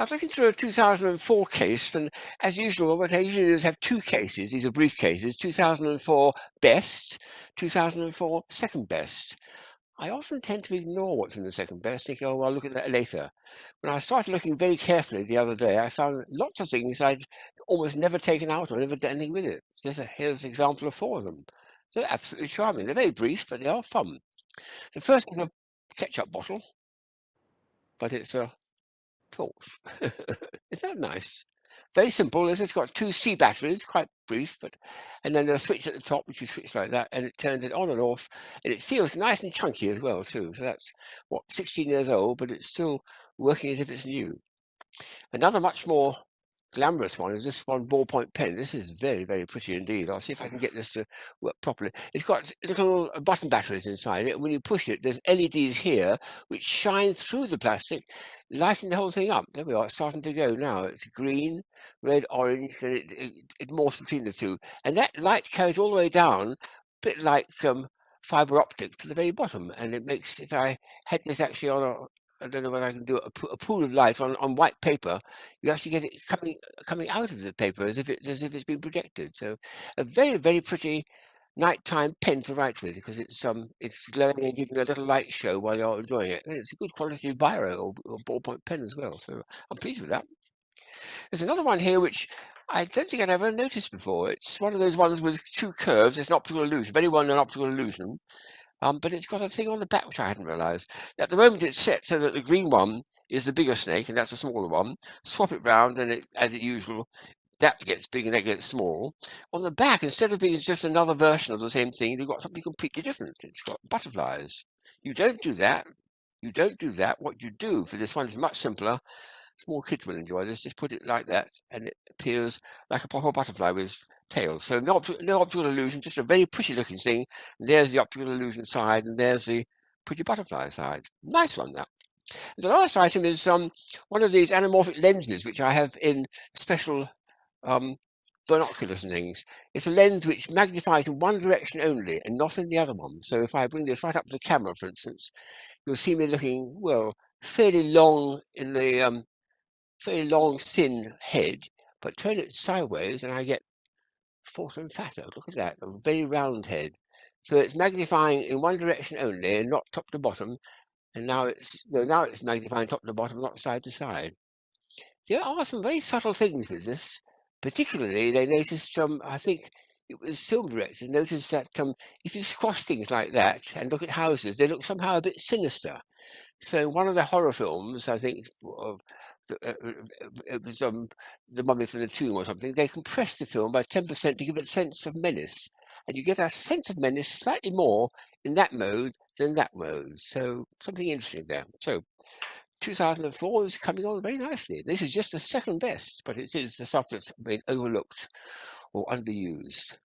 I was looking through a 2004 case, and as usual, what I usually do is have two cases. These are briefcases: 2004 best, 2004 second best. I often tend to ignore what's in the second best, thinking, oh, well, I'll look at that later. When I started looking very carefully the other day, I found lots of things I'd almost never taken out or never done anything with it. Here's an example of four of them. They're absolutely charming. They're very brief, but they are fun. The first is a ketchup bottle, but it's a torch. Isn't that nice? Very simple. It's got two C batteries, quite brief, and then there's a switch at the top, which you switch like that, and it turns it on and off, and it feels nice and chunky as well too. So that's 16 years old, but it's still working as if it's new. Another much more glamorous one is this one ballpoint pen. This is very, very pretty indeed. I'll see if I can get this to work properly. It's got little button batteries inside it. When you push it, there's LEDs here which shine through the plastic, lighting the whole thing up. There we are, it's starting to go now. It's green, red, orange, and it morphs between the two. And that light carries all the way down, a bit like fiber optic to the very bottom. And it makes, if I had this actually on I don't know whether I can do a pool of light on white paper, you actually get it coming out of the paper as if it's been projected. So a very, very pretty nighttime pen to write with, because it's glowing and giving a little light show while you're enjoying it. And it's a good quality biro or ballpoint pen as well. So I'm pleased with that. There's another one here which I don't think I'd ever noticed before. It's one of those ones with two curves. It's an optical illusion, very well known optical illusion. But it's got a thing on the back which I hadn't realised. At the moment it's set so that the green one is the bigger snake and that's the smaller one. Swap it round and as usual, that gets big and that gets small. On the back, instead of being just another version of the same thing, you've got something completely different. It's got butterflies. You don't do that. You don't do that. What you do for this one is much simpler. Small kids will enjoy this. Just put it like that and it appears like a proper butterfly with tails. So no optical illusion, just a very pretty looking thing. There's the optical illusion side and there's the pretty butterfly side. Nice one, that. The last item is one of these anamorphic lenses, which I have in special binoculars and things. It's a lens which magnifies in one direction only and not in the other one. So if I bring this right up to the camera, for instance, you'll see me looking, well, fairly long in the very long, thin head, but turn it sideways and I get fatter and fatter. Look at that, a very round head. So it's magnifying in one direction only and not top to bottom. And now it's magnifying top to bottom, not side to side. There are some very subtle things with this. Particularly, they noticed, I think it was film directors noticed that if you squash things like that and look at houses, they look somehow a bit sinister. So one of the horror films, I think, it was The Mummy from the Tomb or something, they compressed the film by 10% to give it a sense of menace. And you get a sense of menace slightly more in that mode than that mode. So something interesting there. So 2004 is coming on very nicely. This is just the second best, but it is the stuff that's been overlooked or underused.